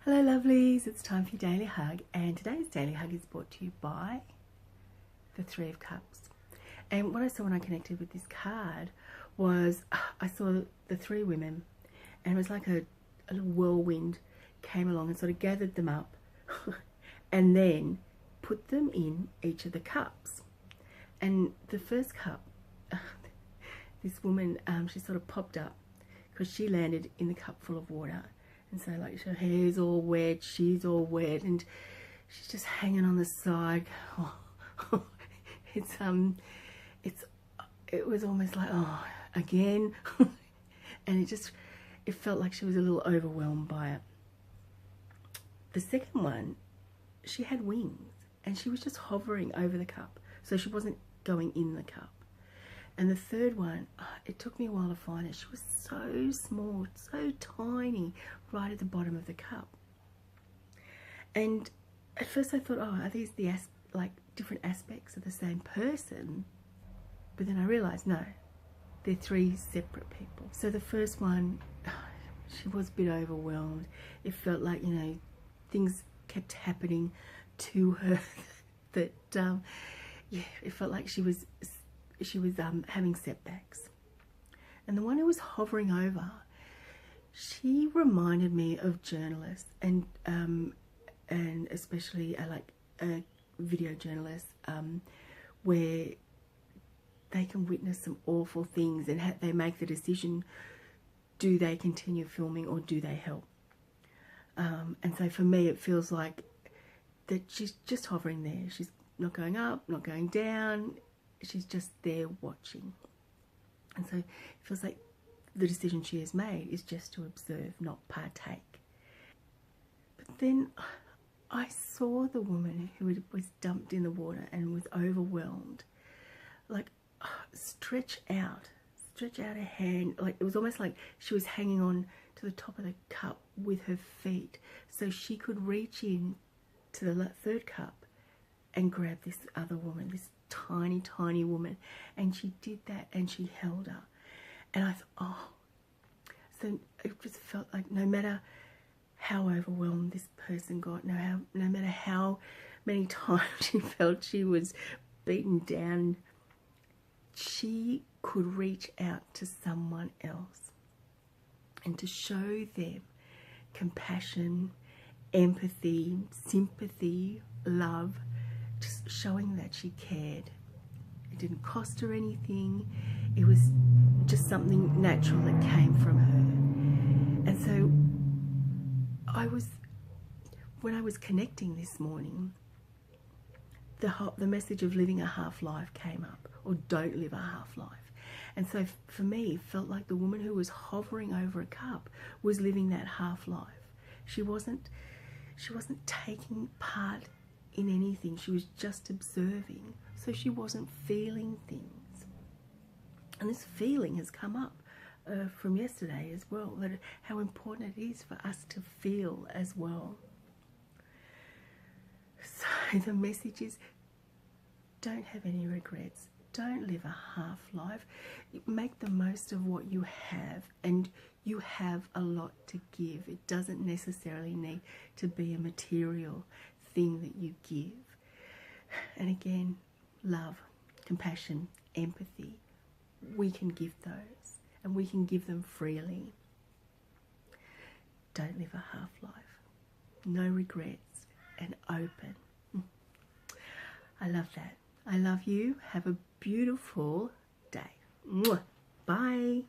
Hello lovelies, it's time for your daily hug, and today's daily hug is brought to you by the Three of Cups. And what I saw when I connected with this card was I saw the three women, and it was like a little whirlwind came along and sort of gathered them up and then put them in each of the cups. And the first cup, this woman, she sort of popped up because she landed in the cup full of water. And so like her hair's all wet, she's all wet, and she's just hanging on the side. Oh, it was almost like, oh, again. And it felt like she was a little overwhelmed by it. The second one, she had wings and she was just hovering over the cup. So she wasn't going in the cup. And the third one, it took me a while to find it. She was so small, so tiny, right at the bottom of the cup. And at first I thought, oh, are these the different aspects of the same person? But then I realized, no, they're three separate people. So the first one, she was a bit overwhelmed. It felt like, you know, things kept happening to her that, yeah, it felt like she was having setbacks. And the one who was hovering over, she reminded me of journalists and especially video journalists, where they can witness some awful things and they make the decision, do they continue filming or do they help? And so for me it feels like that she's just hovering there. She's not going up, not going down. She's just there watching. And so it feels like the decision she has made is just to observe, not partake. But then I saw the woman who was dumped in the water and was overwhelmed, like stretch out her hand. Like it was almost like she was hanging on to the top of the cup with her feet so she could reach in to the third cup and grab this other woman, this tiny woman. And she did that and she held her. And I thought, oh, so it just felt like no matter how overwhelmed this person got, no matter how many times she felt she was beaten down, she could reach out to someone else and to show them compassion, empathy, sympathy, love, just showing that she cared. It didn't cost her anything. It was just something natural that came from her. And so when I was connecting this morning, the message of living a half life came up, or don't live a half life. And so for me, it felt like the woman who was hovering over a cup was living that half life. She wasn't taking part in anything. She was just observing. So she wasn't feeling things. And this feeling has come up from yesterday as well, that how important it is for us to feel as well. So the message is, don't have any regrets. Don't live a half life. Make the most of what you have, and you have a lot to give. It doesn't necessarily need to be a material thing that you give. And again, love, compassion, empathy, we can give those, and we can give them freely. Don't live a half life. No regrets, and open. I love that. I love you. Have a beautiful day. Bye.